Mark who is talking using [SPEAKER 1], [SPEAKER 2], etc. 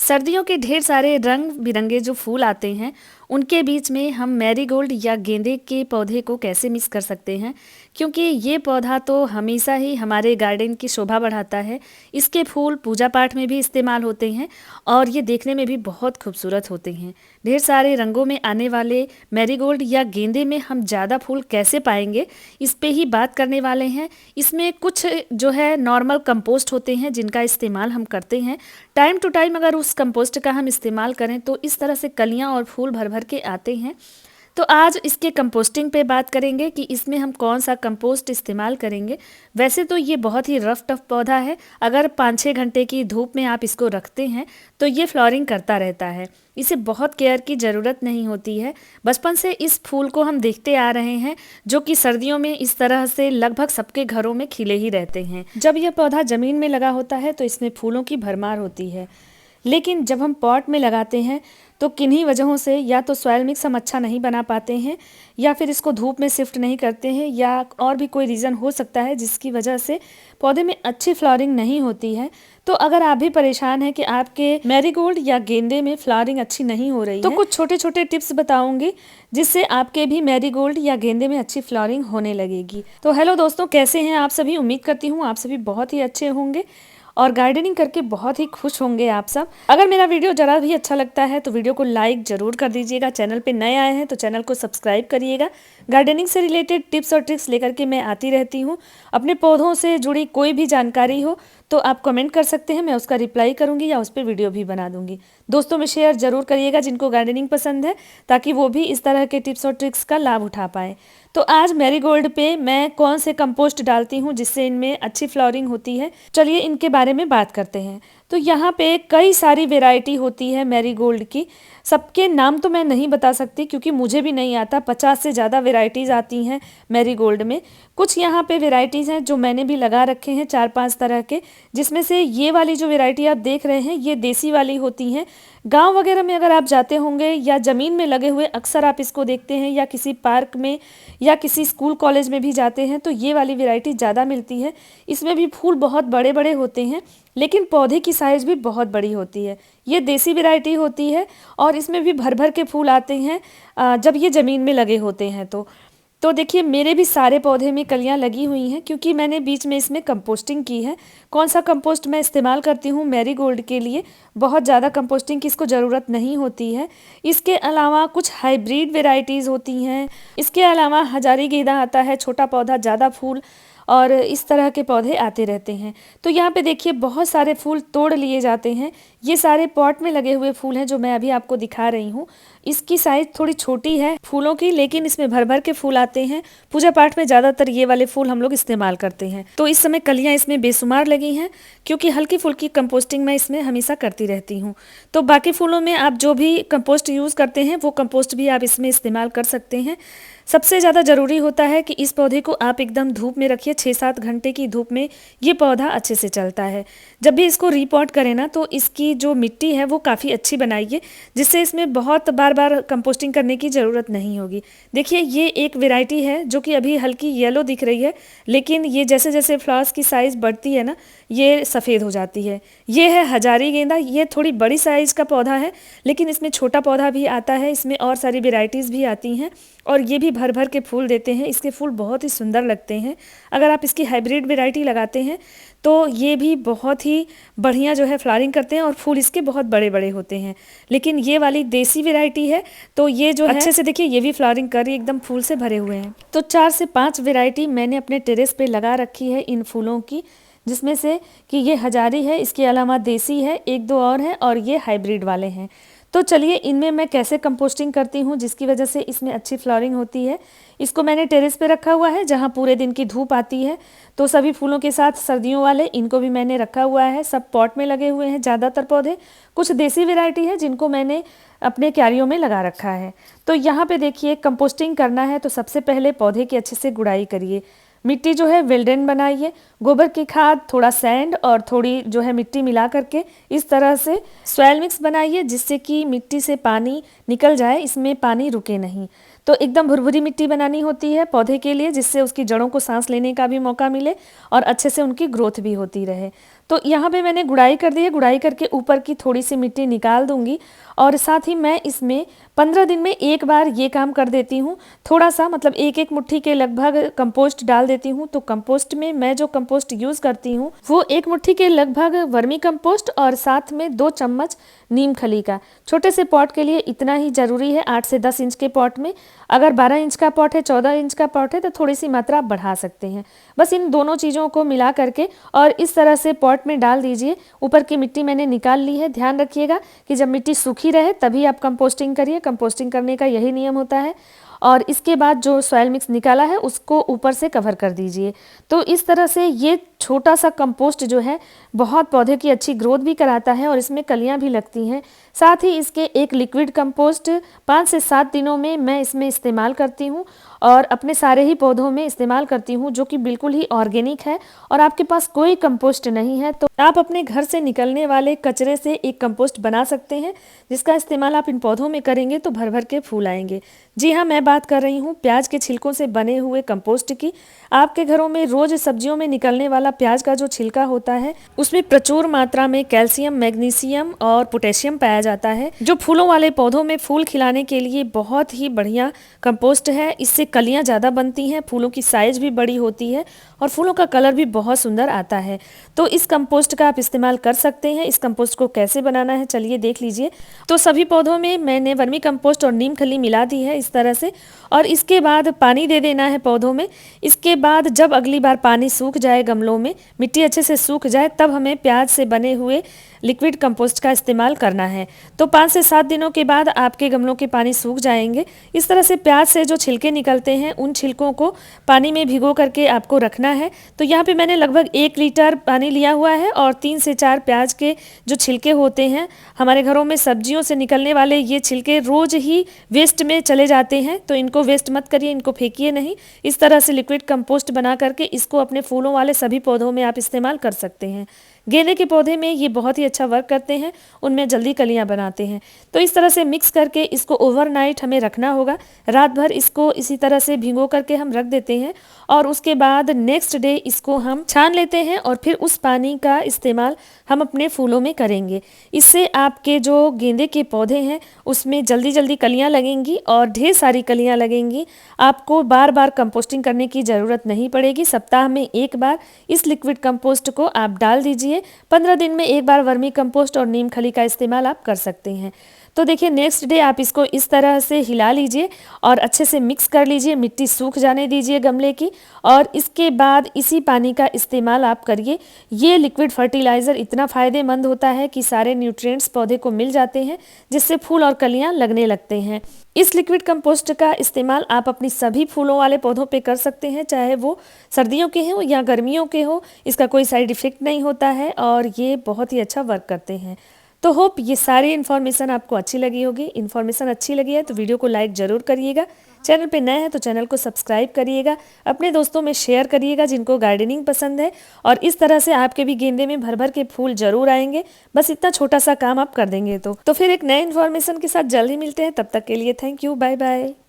[SPEAKER 1] सर्दियों के ढेर सारे रंग बिरंगे जो फूल आते हैं उनके बीच में हम मैरीगोल्ड या गेंदे के पौधे को कैसे मिस कर सकते हैं, क्योंकि ये पौधा तो हमेशा ही हमारे गार्डन की शोभा बढ़ाता है। इसके फूल पूजा पाठ में भी इस्तेमाल होते हैं और ये देखने में भी बहुत खूबसूरत होते हैं। ढेर सारे रंगों में आने वाले मैरीगोल्ड या गेंदे में हम ज़्यादा फूल कैसे पाएंगे, इस पे ही बात करने वाले हैं। इसमें कुछ जो है नॉर्मल कंपोस्ट होते हैं जिनका इस्तेमाल हम करते हैं। टाइम टू टाइम अगर उस कंपोस्ट का हम इस्तेमाल करें तो इस तरह से कलियां और फूल भर भर के आते हैं। तो आज इसके कंपोस्टिंग पे बात करेंगे कि इसमें हम कौन सा कंपोस्ट इस्तेमाल करेंगे। वैसे तो ये बहुत ही रफ टफ पौधा है, अगर 5-6 घंटे की धूप में आप इसको रखते हैं तो ये फ्लावरिंग करता रहता है। इसे बहुत केयर की ज़रूरत नहीं होती है। बचपन से इस फूल को हम देखते आ रहे हैं, जो कि सर्दियों में इस तरह से लगभग सबके घरों में खिले ही रहते हैं। जब यह पौधा ज़मीन में लगा होता है तो इसमें फूलों की भरमार होती है, लेकिन जब हम पॉट में लगाते हैं तो किन्हीं वजहों से या तो सॉइल मिक्स हम अच्छा नहीं बना पाते हैं, या फिर इसको धूप में शिफ्ट नहीं करते हैं, या और भी कोई रीज़न हो सकता है जिसकी वजह से पौधे में अच्छी फ्लावरिंग नहीं होती है। तो अगर आप भी परेशान हैं कि आपके मैरीगोल्ड या गेंदे में फ्लावरिंग अच्छी नहीं हो रही है, तो कुछ छोटे छोटे टिप्स बताऊंगी जिससे आपके भी मैरीगोल्ड या गेंदे में अच्छी फ्लावरिंग होने लगेगी। तो हेलो दोस्तों, कैसे हैं आप सभी? उम्मीद करती हूँ आप सभी बहुत ही अच्छे होंगे और गार्डनिंग करके बहुत ही खुश होंगे आप सब। अगर मेरा वीडियो जरा भी अच्छा लगता है तो वीडियो को लाइक जरूर कर दीजिएगा। चैनल पे नए आए हैं तो चैनल को सब्सक्राइब करिएगा। गार्डनिंग से रिलेटेड टिप्स और ट्रिक्स लेकर के मैं आती रहती हूँ। अपने पौधों से जुड़ी कोई भी जानकारी हो तो आप कमेंट कर सकते हैं, मैं उसका रिप्लाई करूँगी या उस पर वीडियो भी बना दूँगी। दोस्तों में शेयर जरूर करिएगा जिनको गार्डनिंग पसंद है, ताकि वो भी इस तरह के टिप्स और ट्रिक्स का लाभ उठा पाएँ। तो आज मैरीगोल्ड पे मैं कौन से कंपोस्ट डालती हूँ जिससे इनमें अच्छी फ्लावरिंग होती है, चलिए इनके बारे में बात करते हैं। तो यहाँ पे कई सारी वैरायटी होती है मैरीगोल्ड की। सबके नाम तो मैं नहीं बता सकती क्योंकि मुझे भी नहीं आता। 50 से ज़्यादा वैरायटीज़ आती हैं मैरीगोल्ड में। कुछ यहाँ पे वैरायटीज़ हैं जो मैंने भी लगा रखे हैं 4-5 तरह के, जिसमें से ये वाली जो वैरायटी आप देख रहे हैं ये देसी वाली होती हैं। गांव वगैरह में अगर आप जाते होंगे या ज़मीन में लगे हुए अक्सर आप इसको देखते हैं, या किसी पार्क में या किसी स्कूल कॉलेज में भी जाते हैं तो ये वाली वैरायटी ज़्यादा मिलती है। इसमें भी फूल बहुत बड़े बड़े होते हैं, लेकिन पौधे की साइज़ भी बहुत बड़ी होती है। ये देसी वैरायटी होती है और इसमें भी भर भर के फूल आते हैं जब ये ज़मीन में लगे होते हैं। तो देखिए मेरे भी सारे पौधे में कलियां लगी हुई हैं क्योंकि मैंने बीच में इसमें कंपोस्टिंग की है। कौन सा कंपोस्ट मैं इस्तेमाल करती हूँ मैरीगोल्ड के लिए, बहुत ज़्यादा कंपोस्टिंग की इसको ज़रूरत नहीं होती है। इसके अलावा कुछ हाइब्रिड वेराइटीज़ होती हैं। इसके अलावा हजारी गेंदा आता है, छोटा पौधा ज़्यादा फूल, और इस तरह के पौधे आते रहते हैं। तो यहाँ पे देखिए बहुत सारे फूल तोड़ लिए जाते हैं। ये सारे पॉट में लगे हुए फूल हैं जो मैं अभी आपको दिखा रही हूँ। इसकी साइज थोड़ी छोटी है फूलों की, लेकिन इसमें भर भर के फूल आते हैं। पूजा पाठ में ज़्यादातर ये वाले फूल हम लोग इस्तेमाल करते हैं। तो इस समय कलियाँ इसमें बेशुमार लगी हैं क्योंकि हल्की फुल्की कंपोस्टिंग मैं इसमें हमेशा करती रहती हूँ। तो बाकी फूलों में आप जो भी कंपोस्ट यूज़ करते हैं वो कंपोस्ट भी आप इसमें इस्तेमाल कर सकते हैं। सबसे ज़्यादा ज़रूरी होता है कि इस पौधे को आप एकदम धूप में रखिए। 6-7 घंटे की धूप में ये पौधा अच्छे से चलता है। जब भी इसको रीपॉट करें ना तो इसकी जो मिट्टी है वो काफ़ी अच्छी बनाइए, जिससे इसमें बहुत बार बार कंपोस्टिंग करने की ज़रूरत नहीं होगी। देखिए ये एक वैरायटी है जो कि अभी हल्की येलो दिख रही है, लेकिन ये जैसे जैसे फ्लावर्स की साइज़ बढ़ती है ना ये सफ़ेद हो जाती है। ये है हजारी गेंदा। ये थोड़ी बड़ी साइज़ का पौधा है, लेकिन इसमें छोटा पौधा भी आता है। इसमें और सारी वेराइटीज़ भी आती हैं और ये भी भर भर के फूल देते हैं। इसके फूल बहुत ही सुंदर लगते हैं। अगर आप इसकी हाइब्रिड वैरायटी लगाते हैं तो ये भी बहुत ही बढ़िया जो है फ्लावरिंग करते हैं और फूल इसके बहुत बड़े बड़े होते हैं। लेकिन ये वाली देसी वैरायटी है तो ये जो है अच्छे से देखिए ये भी फ्लावरिंग कर रही है, एकदम फूल से भरे हुए हैं। तो 4 से 5 वैरायटी मैंने अपने टेरेस पे लगा रखी है इन फूलों की, जिसमें से कि ये हजारी है, इसके अलावा देसी है, 1-2 और हैं, और ये हाइब्रिड वाले हैं। तो चलिए इनमें मैं कैसे कंपोस्टिंग करती हूँ जिसकी वजह से इसमें अच्छी फ्लावरिंग होती है। इसको मैंने टेरेस पे रखा हुआ है जहाँ पूरे दिन की धूप आती है। तो सभी फूलों के साथ सर्दियों वाले इनको भी मैंने रखा हुआ है। सब पॉट में लगे हुए हैं ज़्यादातर पौधे। कुछ देसी वैरायटी है जिनको मैंने अपने क्यारियों में लगा रखा है। तो यहाँ पे देखिए कंपोस्टिंग करना है तो सबसे पहले पौधे की अच्छे से गुड़ाई करिए। मिट्टी जो है वेल्डेन बनाइए। गोबर की खाद, थोड़ा सैंड और थोड़ी जो है मिट्टी मिला करके इस तरह से सॉइल मिक्स बनाइए, जिससे कि मिट्टी से पानी निकल जाए, इसमें पानी रुके नहीं। तो एकदम भुरभुरी मिट्टी बनानी होती है पौधे के लिए, जिससे उसकी जड़ों को सांस लेने का भी मौका मिले और अच्छे से उनकी ग्रोथ भी होती रहे। तो यहाँ पे मैंने गुड़ाई कर दी है। गुड़ाई करके ऊपर की थोड़ी सी मिट्टी निकाल दूंगी और साथ ही मैं इसमें 15 दिन में एक बार ये काम कर देती हूँ। थोड़ा सा मतलब एक एक मुट्ठी के लगभग कंपोस्ट डाल देती हूँ। तो कंपोस्ट में मैं जो कंपोस्ट यूज़ करती हूँ वो एक मुट्ठी के लगभग वर्मी कंपोस्ट और साथ में 2 चम्मच नीम खली का। छोटे से पॉट के लिए इतना ही ज़रूरी है। 8 से 10 इंच के पॉट में, अगर 12 इंच का पॉट है, 14 इंच का पॉट है तो थोड़ी सी मात्रा आप बढ़ा सकते हैं। बस इन दोनों चीज़ों को मिला करके और इस तरह से पॉट में डाल दीजिए। ऊपर की मिट्टी मैंने निकाल ली है। ध्यान रखिएगा कि जब मिट्टी सूखी रहे तभी आप कंपोस्टिंग करिए। कंपोस्टिंग करने का यही नियम होता है। और इसके बाद जो सॉइल मिक्स निकाला है उसको ऊपर से कवर कर दीजिए। तो इस तरह से ये छोटा सा कंपोस्ट जो है बहुत पौधे की अच्छी ग्रोथ भी कराता है और इसमें कलियां भी लगती हैं। साथ ही इसके एक लिक्विड कंपोस्ट 5 से 7 दिनों में मैं इसमें इस्तेमाल करती हूँ और अपने सारे ही पौधों में इस्तेमाल करती हूँ, जो कि बिल्कुल ही ऑर्गेनिक है। और आपके पास कोई कंपोस्ट नहीं है तो आप अपने घर से निकलने वाले कचरे से एक कंपोस्ट बना सकते हैं, जिसका इस्तेमाल आप इन पौधों में करेंगे तो भर भर के फूल आएंगे। जी हाँ, मैं बात कर रही हूँ प्याज के छिलकों से बने हुए कंपोस्ट की। आपके घरों में रोज सब्जियों में निकलने वाला प्याज का जो छिलका होता है उसमें प्रचुर मात्रा में कैल्शियम, मैग्नीशियम और पोटेशियम पाया जाता है, जो फूलों वाले पौधों में फूल खिलाने के लिए बहुत ही बढ़िया कंपोस्ट है। इससे कलियां ज़्यादा बनती हैं, फूलों की साइज भी बड़ी होती है और फूलों का कलर भी बहुत सुंदर आता है। तो इस कंपोस्ट का आप इस्तेमाल कर सकते हैं। इस कंपोस्ट को कैसे बनाना है चलिए देख लीजिए। तो सभी पौधों में मैंने वर्मी कंपोस्ट और नीम खली मिला दी है इस तरह से, और इसके बाद पानी दे देना है पौधों में। इसके बाद जब अगली बार पानी सूख जाए, गमलों में मिट्टी अच्छे से सूख जाए, तब हमें प्याज से बने हुए लिक्विड कंपोस्ट का इस्तेमाल करना है। तो 5 से 7 दिनों के बाद आपके गमलों के पानी सूख जाएंगे। इस तरह से प्याज से जो छिलके निकलते हैं उन छिलकों को पानी में भिगो करके आपको रखना है। तो यहाँ पे मैंने लगभग 1 लीटर पानी लिया हुआ है और 3 से 4 प्याज के जो छिलके होते हैं, हमारे घरों में सब्जियों से निकलने वाले ये छिलके रोज ही वेस्ट में चले जाते हैं, तो इनको वेस्ट मत करिए, इनको फेंकिए नहीं। इस तरह से लिक्विड कंपोस्ट बना करके इसको अपने फूलों वाले सभी पौधों में आप इस्तेमाल कर सकते हैं। गेंदे के पौधे में ये बहुत ही अच्छा वर्क करते हैं, उनमें जल्दी कलियां बनाते हैं। तो इस तरह से मिक्स करके इसको ओवरनाइट हमें रखना होगा। रात भर इसको इसी तरह से भिगो करके हम रख देते हैं और उसके बाद नेक्स्ट डे इसको हम छान लेते हैं और फिर उस पानी का इस्तेमाल हम अपने फूलों में करेंगे। इससे आपके जो गेंदे के पौधे हैं उसमें जल्दी जल्दी कलियां लगेंगी और ढेर सारी कलियां लगेंगी। आपको बार बार कंपोस्टिंग करने की ज़रूरत नहीं पड़ेगी। सप्ताह में एक बार इस लिक्विड कंपोस्ट को आप डाल दीजिए। 15 दिन में एक बार वर्मी कंपोस्ट और नीम खली का इस्तेमाल आप कर सकते हैं। तो देखिए नेक्स्ट डे आप इसको इस तरह से हिला लीजिए और अच्छे से मिक्स कर लीजिए, मिट्टी सूख जाने दीजिए गमले की, और इसके बाद इसी पानी का इस्तेमाल आप करिए। ये लिक्विड फर्टिलाइज़र इतना फ़ायदेमंद होता है कि सारे न्यूट्रिएंट्स पौधे को मिल जाते हैं, जिससे फूल और कलियां लगने लगते हैं। इस लिक्विड कंपोस्ट का इस्तेमाल आप अपनी सभी फूलों वाले पौधों पे कर सकते हैं, चाहे वो सर्दियों के हों या गर्मियों के हो। इसका कोई साइड इफ़ेक्ट नहीं होता है और ये बहुत ही अच्छा वर्क करते हैं। तो होप ये सारी इन्फॉर्मेशन आपको अच्छी लगी होगी। इन्फॉर्मेशन अच्छी लगी है तो वीडियो को लाइक ज़रूर करिएगा। चैनल पे नए हैं तो चैनल को सब्सक्राइब करिएगा। अपने दोस्तों में शेयर करिएगा जिनको गार्डनिंग पसंद है, और इस तरह से आपके भी गेंदे में भर भर के फूल जरूर आएंगे। बस इतना छोटा सा काम आप कर देंगे तो फिर एक नए इन्फॉर्मेशन के साथ जल्द ही मिलते हैं। तब तक के लिए थैंक यू, बाय बाय।